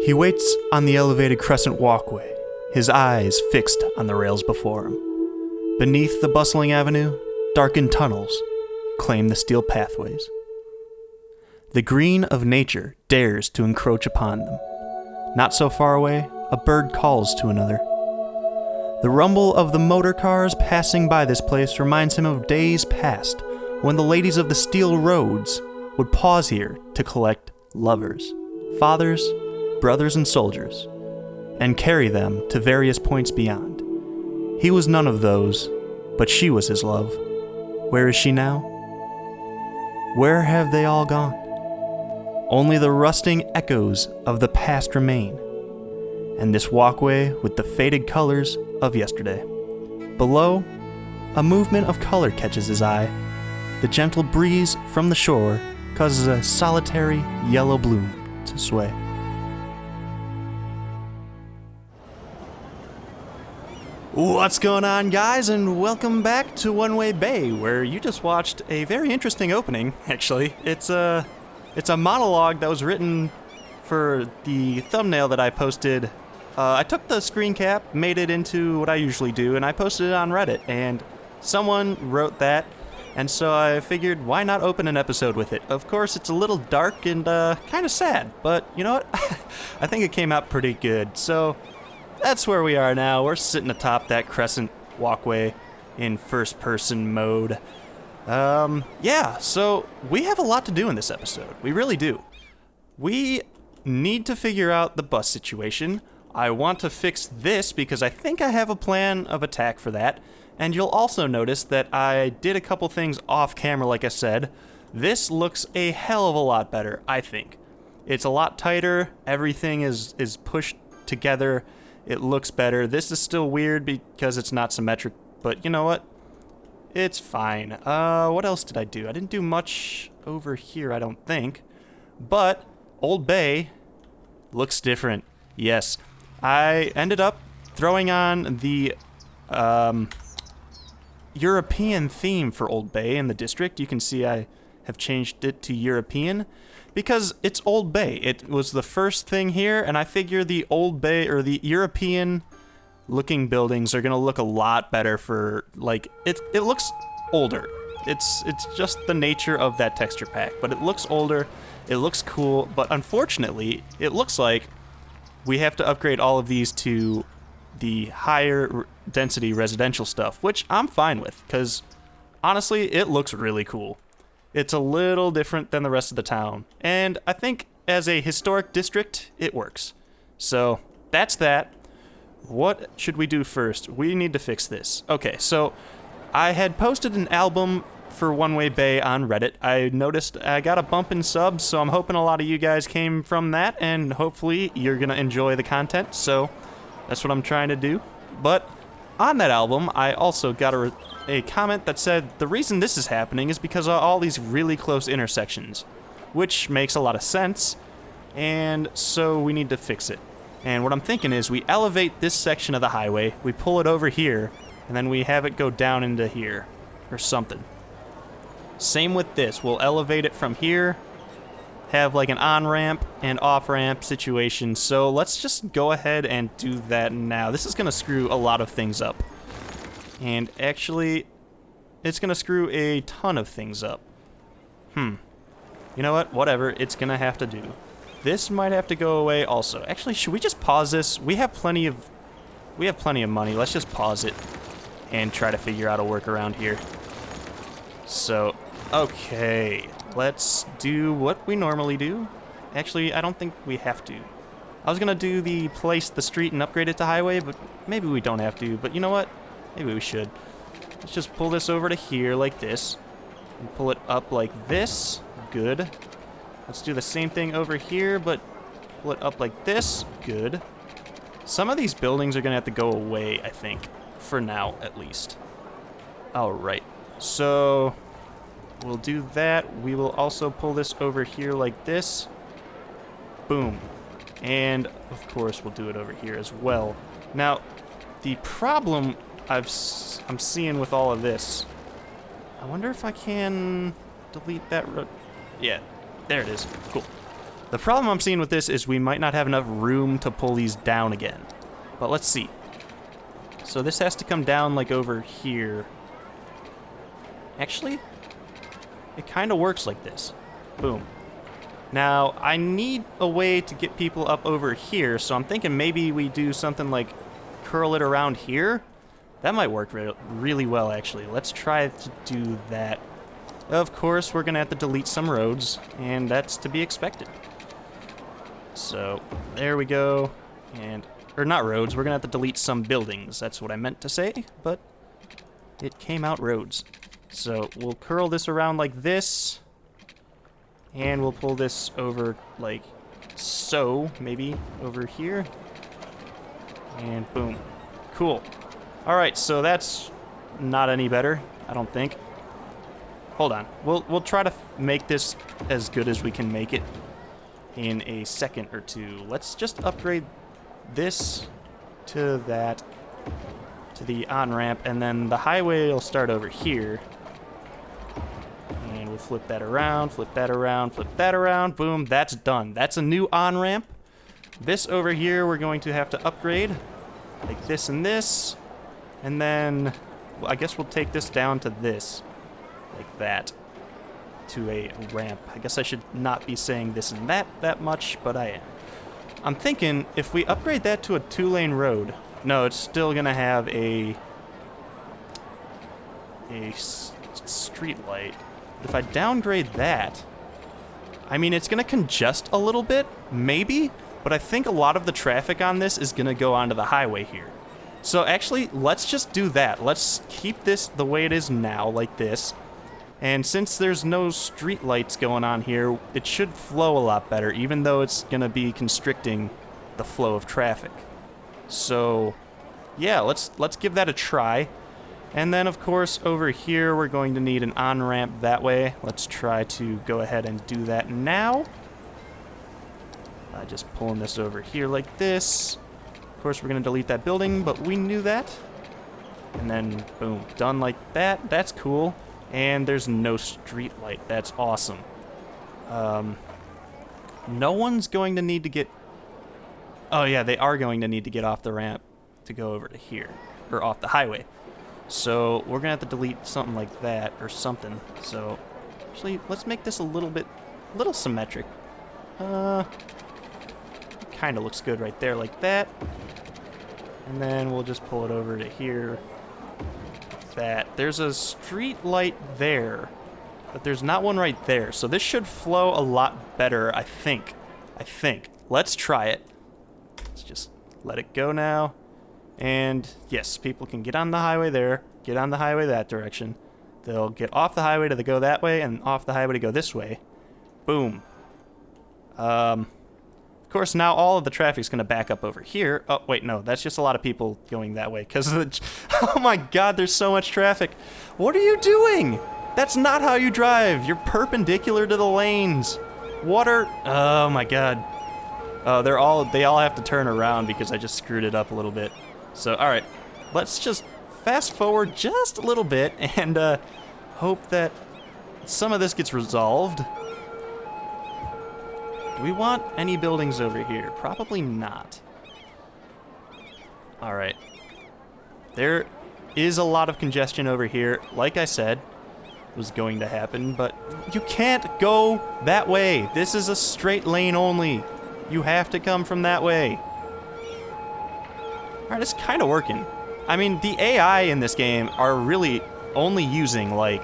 He waits on the elevated crescent walkway, his eyes fixed on the rails before him. Beneath the bustling avenue, darkened tunnels claim the steel pathways. The green of nature dares to encroach upon them. Not so far away, a bird calls to another. The rumble of the motor cars passing by this place reminds him of days past when the ladies of the steel roads would pause here to collect lovers, fathers, brothers, and soldiers, and carry them to various points beyond. He was none of those, but she was his love. Where is she now? Where have they all gone? Only the rusting echoes of the past remain, and this walkway with the faded colors of yesterday. Below, a movement of color catches his eye. The gentle breeze from the shore causes a solitary yellow bloom to sway. What's going on, guys, and welcome back to One Way Bay, where you just watched a very interesting opening, actually. It's a monologue that was written for the thumbnail that I posted. I took the screen cap, made it into what I usually do, and I posted it on Reddit, and someone wrote that, and so I figured, why not open an episode with it? Of course, it's a little dark and kind of sad, but you know what? I think it came out pretty good, so that's where we are now. We're sitting atop that crescent walkway in first-person mode. So we have a lot to do in this episode. We really do. We need to figure out the bus situation. I want to fix this because I think I have a plan of attack for that. And you'll also notice that I did a couple things off camera, like I said. This looks a hell of a lot better, I think. It's a lot tighter. Everything is pushed together. It looks better. This is still weird because it's not symmetric, but you know what? It's fine. What else did I do? I didn't do much over here, I don't think. But Old Bay looks different. Yes. I ended up throwing on the European theme for Old Bay in the district. You can see I have changed it to European because it's Old Bay. It was the first thing here, and I figure the Old Bay or the European looking buildings are gonna look a lot better for, like, it looks older. It's just the nature of that texture pack, but it looks older, it looks cool, but unfortunately, it looks like we have to upgrade all of these to the higher density residential stuff, which I'm fine with, because honestly, it looks really cool. It's a little different than the rest of the town, and I think as a historic district, it works. So that's that. What should we do first? We need to fix this. Okay, so I had posted an album for One Way Bay on Reddit. I noticed I got a bump in subs, so I'm hoping a lot of you guys came from that, and hopefully you're going to enjoy the content, so that's what I'm trying to do. But on that album, I also got a comment that said the reason this is happening is because of all these really close intersections, which makes a lot of sense, and so we need to fix it. And what I'm thinking is we elevate this section of the highway, we pull it over here, and then we have it go down into here, or something. Same with this, we'll elevate it from here, have like an on-ramp and off-ramp situation, so let's just go ahead and do that now. This is going to screw a lot of things up. And actually, it's going to screw a ton of things up. You know what? Whatever, it's going to have to do. This might have to go away also. Actually, should we just pause this? We have plenty of money. Let's just pause it and try to figure out a workaround here. So, okay. Let's do what we normally do. Actually, I don't think we have to. I was going to do the street and upgrade it to highway, but maybe we don't have to. But you know what? Maybe we should. Let's just pull this over to here like this. And pull it up like this. Good. Let's do the same thing over here, but pull it up like this. Good. Some of these buildings are going to have to go away, I think. For now, at least. Alright. So we'll do that. We will also pull this over here like this. Boom. And, of course, we'll do it over here as well. Now, the problem I'm seeing with all of this, I wonder if I can delete that road. Yeah, there it is. Cool. The problem I'm seeing with this is we might not have enough room to pull these down again. But let's see. So this has to come down like over here. Actually, it kind of works like this. Boom. Now, I need a way to get people up over here, so I'm thinking maybe we do something like curl it around here. That might work really well, actually. Let's try to do that. Of course, we're going to have to delete some roads, and that's to be expected. So, there we go. Or not roads, we're going to have to delete some buildings. That's what I meant to say, but it came out roads. So, we'll curl this around like this, and we'll pull this over like so, maybe over here. And boom. Cool. Alright, so that's not any better, I don't think. Hold on. We'll try to make this as good as we can make it in a second or two. Let's just upgrade this to that, to the on-ramp, and then the highway will start over here. And we'll flip that around, flip that around, flip that around. Boom, that's done. That's a new on-ramp. This over here we're going to have to upgrade, like this and this. And then, well, I guess we'll take this down to this, like that, to a ramp. I guess I should not be saying this and that much, but I am. I'm thinking if we upgrade that to a 2-lane road, no, it's still gonna have a street light. If I downgrade that, I mean, it's gonna congest a little bit, maybe, but I think a lot of the traffic on this is gonna go onto the highway here. So actually, let's just do that. Let's keep this the way it is now, like this. And since there's no street lights going on here, it should flow a lot better, even though it's going to be constricting the flow of traffic. So, yeah, let's give that a try. And then, of course, over here, we're going to need an on-ramp that way. Let's try to go ahead and do that now. Just pulling this over here like this. Of course, we're going to delete that building, but we knew that. And then, boom, done like that. That's cool. And there's no street light. That's awesome. No one's going to need to get... Oh, yeah, they are going to need to get off the ramp to go over to here. Or off the highway. So we're going to have to delete something like that or something. So, actually, let's make this a little symmetric. Kind of looks good right there like that. And then we'll just pull it over to here. That. There's a street light there, but there's not one right there. So this should flow a lot better, I think. Let's try it. Let's just let it go now. And yes, people can get on the highway there, get on the highway that direction. They'll get off the highway to go that way and off the highway to go this way. Boom. Of course, now all of the traffic's going to back up over here. Oh, wait, no, that's just a lot of people going that way because of the... Oh my god, there's so much traffic. What are you doing? That's not how you drive. You're perpendicular to the lanes. What are... Oh my god. They all have to turn around because I just screwed it up a little bit. So, alright, let's just fast forward just a little bit and hope that some of this gets resolved. Do we want any buildings over here? Probably not. Alright. There is a lot of congestion over here. Like I said, was going to happen, but you can't go that way. This is a straight lane only. You have to come from that way. Alright, it's kind of working. I mean, the AI in this game are really only using, like,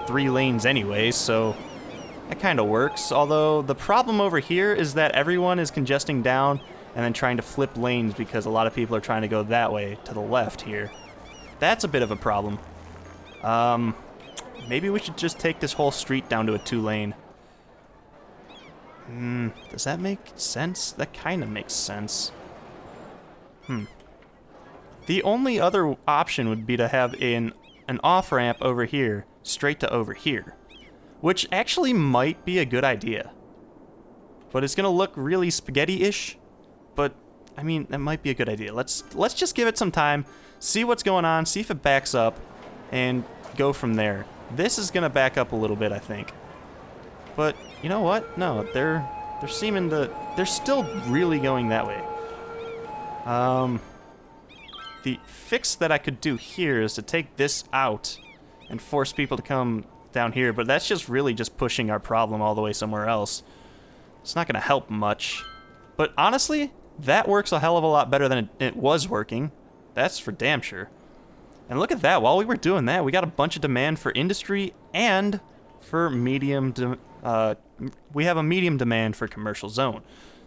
3 lanes anyway, so... That kind of works, although the problem over here is that everyone is congesting down and then trying to flip lanes because a lot of people are trying to go that way to the left here. That's a bit of a problem. Maybe we should just take this whole street down to a 2-lane. Does that make sense? That kind of makes sense. The only other option would be to have an off-ramp over here, straight to over here. Which actually might be a good idea. But it's gonna look really spaghetti-ish. But, I mean, that might be a good idea. Let's just give it some time, see what's going on, see if it backs up, and go from there. This is gonna back up a little bit, I think. But, you know what? No, they're They're still really going that way. The fix that I could do here is to take this out and force people to come down here, but that's just really just pushing our problem all the way somewhere else. It's not going to help much. But honestly, that works a hell of a lot better than it was working. That's for damn sure. And look at that, while we were doing that, we got a bunch of demand for industry and for we have a medium demand for commercial zone.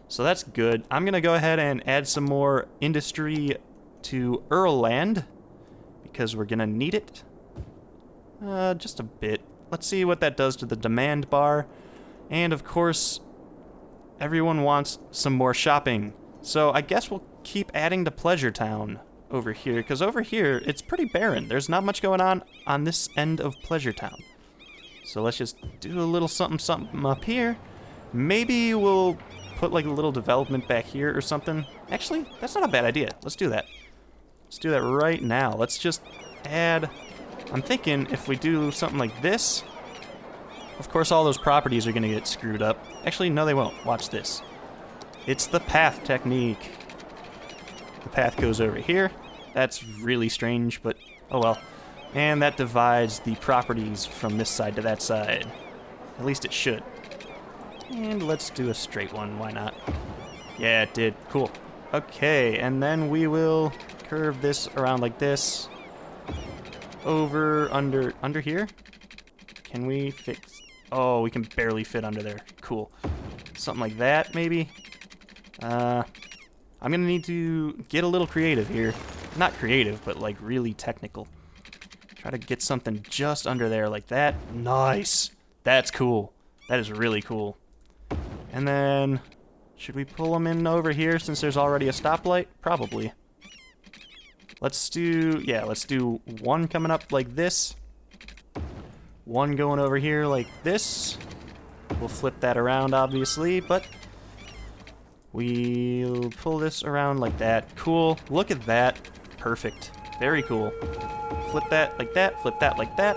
So that's good. I'm going to go ahead and add some more industry to Earlland because we're going to need it. Just a bit. Let's see what that does to the demand bar. And of course, everyone wants some more shopping. So I guess we'll keep adding to Pleasure Town over here, because over here, it's pretty barren. There's not much going on this end of Pleasure Town. So let's just do a little something something up here. Maybe we'll put like a little development back here or something. Actually, that's not a bad idea. Let's do that. Let's do that right now. Let's just add... I'm thinking if we do something like this, of course all those properties are going to get screwed up. Actually, no they won't. Watch this. It's the path technique. The path goes over here. That's really strange, but oh well. And that divides the properties from this side to that side. At least it should. And let's do a straight one, why not? Yeah, it did. Cool. Okay, and then we will curve this around like this. Over, under here? Can we fix... Oh, we can barely fit under there. Cool. Something like that, maybe? I'm gonna need to get a little creative here. Not creative, but like really technical. Try to get something just under there like that. Nice! That's cool. That is really cool. And then... Should we pull them in over here since there's already a stoplight? Probably. Let's do one coming up like this. One going over here like this. We'll flip that around, obviously, but we'll pull this around like that. Cool. Look at that. Perfect. Very cool. Flip that like that. Flip that like that.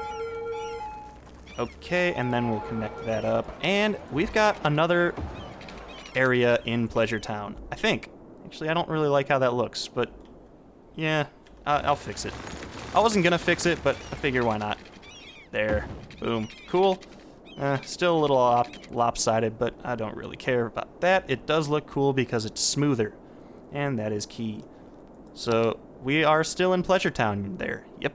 Okay, and then we'll connect that up. And we've got another area in Pleasure Town, I think. Actually, I don't really like how that looks, but yeah, I'll fix it. I wasn't gonna fix it, but I figure why not. There. Boom. Cool. Still a little lopsided, but I don't really care about that. It does look cool because it's smoother, and that is key. So we are still in Pleasure Town there. Yep.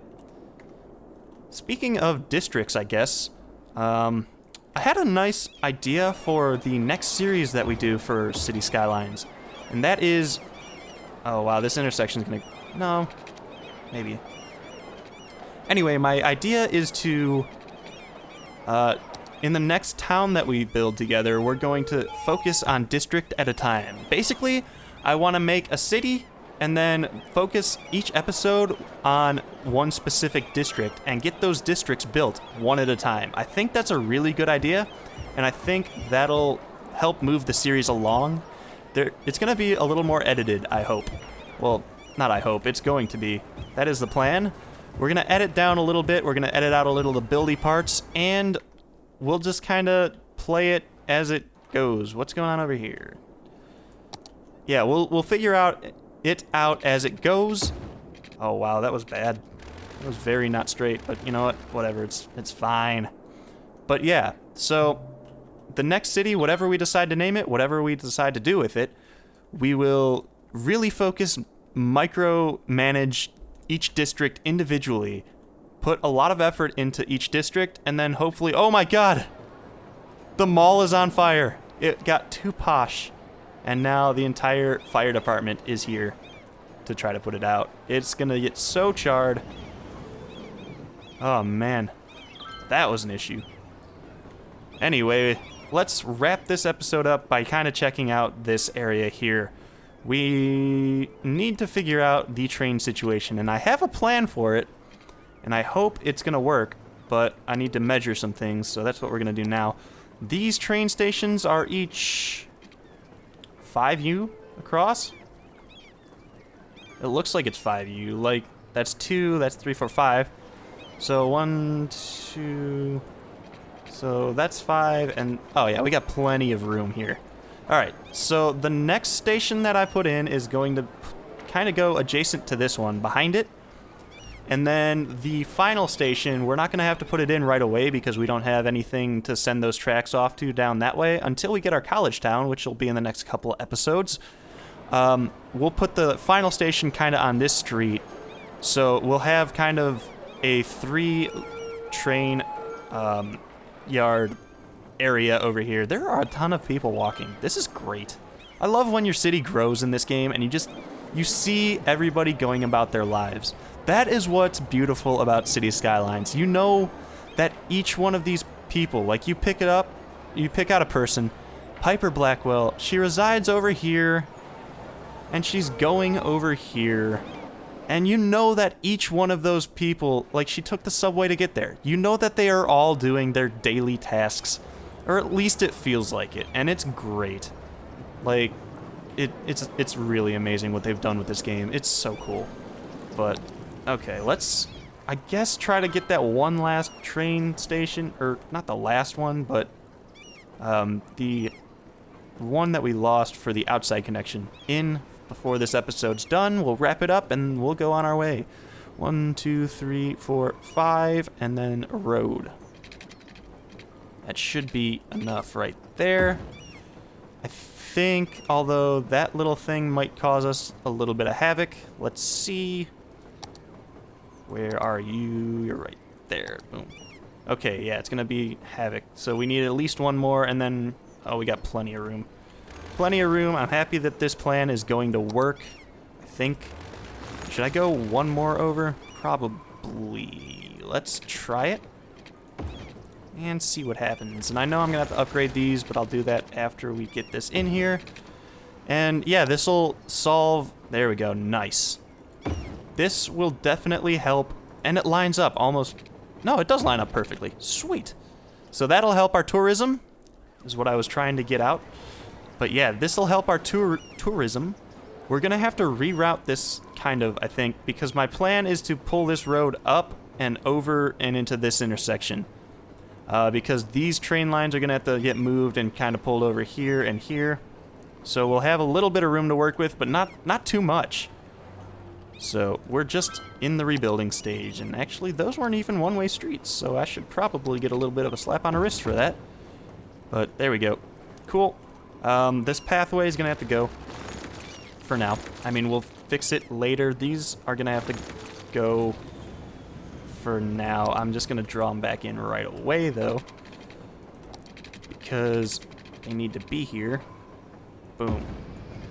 Speaking of districts, I guess, I had a nice idea for the next series that we do for City Skylines, and that is... Oh, wow, this intersection's gonna... No, maybe. Anyway, my idea is to... in the next town that we build together, we're going to focus on district at a time. Basically, I want to make a city and then focus each episode on one specific district and get those districts built one at a time. I think that's a really good idea, and I think that'll help move the series along. It's going to be a little more edited, I hope. Well, not I hope, it's going to be. That is the plan. We're going to edit down a little bit, we're going to edit out a little of the buildy parts, and we'll just kind of play it as it goes. What's going on over here? Yeah, we'll figure it out as it goes. Oh wow, that was bad. That was very not straight, but you know what? Whatever, it's fine. But yeah, so the next city, whatever we decide to name it, whatever we decide to do with it, we will really focus, micromanage each district individually, put a lot of effort into each district, and then hopefully... Oh my god! The mall is on fire! It got too posh. And now the entire fire department is here to try to put it out. It's gonna get so charred. Oh man, that was an issue. Anyway, let's wrap this episode up by kind of checking out this area here. We need to figure out the train situation, and I have a plan for it, and I hope it's gonna work, but I need to measure some things, so that's what we're gonna do now. These train stations are each 5U across? It looks like it's 5U. Like, that's 2, that's 3, 4, 5. So 1, 2... So that's 5, and... Oh yeah, we got plenty of room here. All right, so the next station that I put in is going to kind of go adjacent to this one, behind it. And then the final station, we're not going to have to put it in right away because we don't have anything to send those tracks off to down that way until we get our college town, which will be in the next couple episodes. We'll put the final station kind of on this street. So we'll have kind of a 3-train yard area over here. There are a ton of people walking. This is great. I love when your city grows in this game and you see everybody going about their lives. That is what's beautiful about City Skylines. You know that each one of these people, like you pick out a person, Piper Blackwell, she resides over here, and she's going over here. And you know that each one of those people, like she took the subway to get there. You know that they are all doing their daily tasks, or at least it feels like it, and it's great. Like, it's really amazing what they've done with this game. It's so cool. But okay, let's, I guess, try to get that one last train station, or not the last one, but the one that we lost for the outside connection in before this episode's done. We'll wrap it up and we'll go on our way. 1, 2, 3, 4, 5, and then a road. That should be enough right there. I think, although that little thing might cause us a little bit of havoc. Let's see. Where are you? You're right there. Boom. Okay, yeah, it's gonna be havoc. So we need at least one more, and then, oh, we got plenty of room. Plenty of room. I'm happy that this plan is going to work, I think. Should I go one more over? Probably. Let's try it and see what happens. And I know I'm gonna have to upgrade these, but I'll do that after we get this in here. And yeah, this will solve, there we go, nice. This will definitely help, and it lines up almost, no, it does line up perfectly. Sweet. So that'll help our tourism, is what I was trying to get out. But yeah, this will help our tourism. We're gonna have to reroute this kind of, I think, because my plan is to pull this road up and over and into this intersection. Because these train lines are gonna have to get moved and kind of pulled over here and here. So we'll have a little bit of room to work with, but not too much. So we're just in the rebuilding stage, and actually those weren't even one-way streets, so I should probably get a little bit of a slap on the wrist for that. But there we go. Cool. This pathway is gonna have to go for now. I mean, we'll fix it later. These are gonna have to go for now. I'm just gonna draw them back in right away though, because they need to be here. Boom.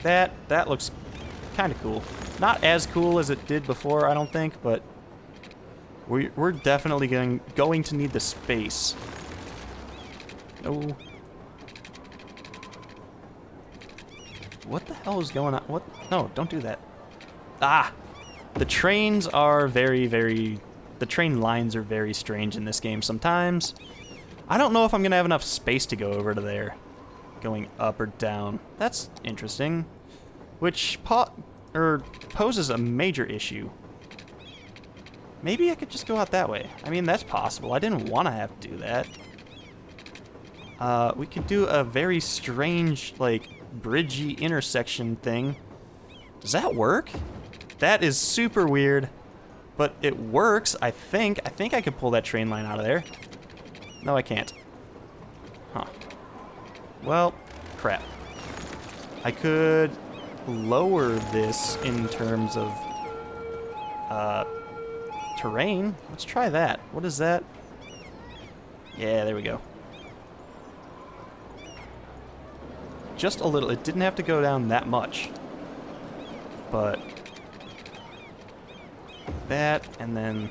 That looks kind of cool. Not as cool as it did before, I don't think, but we're definitely going to need the space. Oh. What the hell is going on? What? No, don't do that. Ah! The trains are the train lines are very strange in this game sometimes. I don't know if I'm going to have enough space to go over to there. Going up or down. That's interesting. Which poses a major issue. Maybe I could just go out that way. I mean, that's possible. I didn't want to have to do that. We could do a very strange, like, bridgey intersection thing. Does that work? That is super weird, but it works, I think. I think I could pull that train line out of there. No, I can't. Huh. Well, crap. I could lower this in terms of terrain. Let's try that. What is that? Yeah, there we go. Just a little. It didn't have to go down that much. But that, and then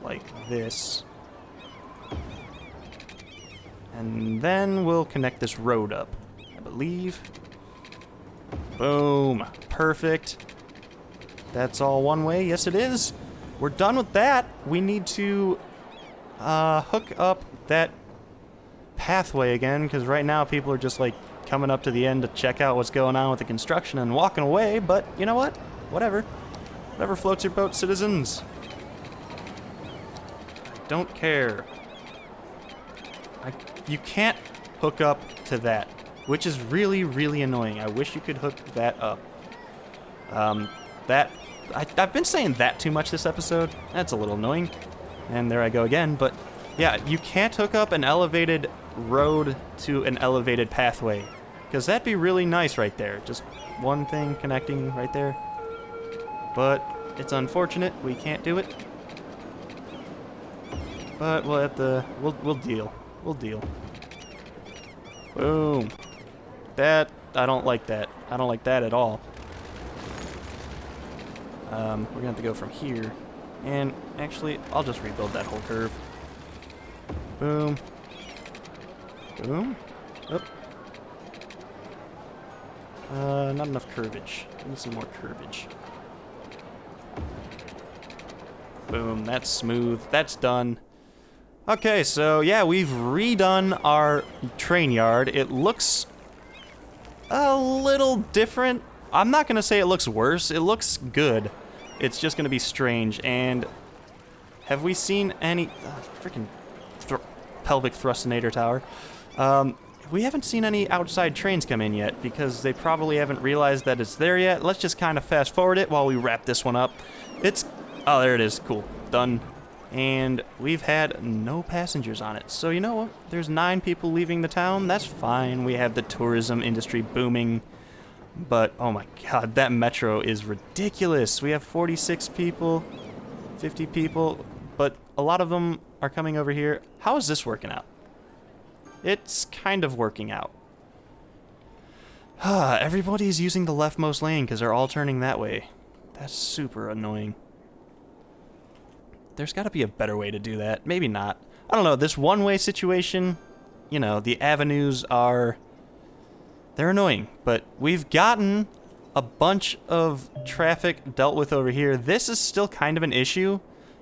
like this. And then we'll connect this road up, I believe. Boom. Perfect. That's all one way. Yes, it is. We're done with that. We need to hook up that pathway again, because right now people are just like coming up to the end to check out what's going on with the construction and walking away, but you know what? Whatever. Whatever floats your boat, citizens. I don't care. You can't hook up to that, which is really, really annoying. I wish you could hook that up. I've been saying that too much this episode. That's a little annoying. And there I go again, but yeah, you can't hook up an elevated road to an elevated pathway, because that'd be really nice right there. Just one thing connecting right there. But it's unfortunate we can't do it. But we'll have to, we'll deal. We'll deal. Boom. That, I don't like that. I don't like that at all. We're gonna have to go from here. And actually, I'll just rebuild that whole curve. Boom. Boom. Oh. Not enough curvage. I need some more curvage. Boom, that's smooth. That's done. Okay, so yeah, we've redone our train yard. It looks a little different. I'm not gonna say it looks worse. It looks good. It's just gonna be strange. And have we seen any freaking pelvic thrustinator tower? We haven't seen any outside trains come in yet because they probably haven't realized that it's there yet. Let's just kind of fast forward it while we wrap this one up. Oh, there it is. Cool. Done. And we've had no passengers on it. So you know what? There's 9 people leaving the town. That's fine. We have the tourism industry booming. But, oh my god, that metro is ridiculous. We have 46 people, 50 people, but a lot of them are coming over here. How is this working out? It's kind of working out. Everybody's using the leftmost lane because they're all turning that way. That's super annoying. There's got to be a better way to do that. Maybe not. I don't know. This one-way situation, you know, the avenues are... they're annoying. But we've gotten a bunch of traffic dealt with over here. This is still kind of an issue.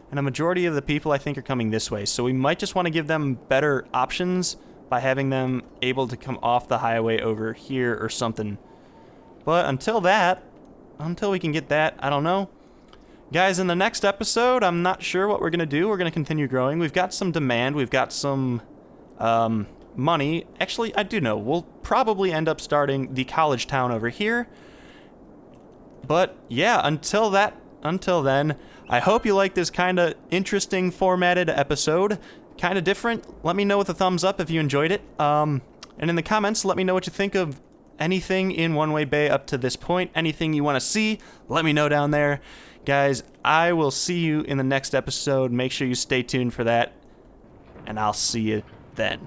And a majority of the people, I think, are coming this way. So we might just want to give them better options by having them able to come off the highway over here or something. But until we can get that, I don't know. Guys, in the next episode, I'm not sure what we're going to do. We're going to continue growing. We've got some demand. We've got some money. Actually, I do know. We'll probably end up starting the college town over here. But yeah, until then, I hope you like this kind of interesting formatted episode. Kind of different. Let me know with a thumbs up if you enjoyed it. And in the comments, let me know what you think of anything in One Way Bay up to this point. Anything you want to see, let me know down there. Guys, I will see you in the next episode. Make sure you stay tuned for that. And I'll see you then.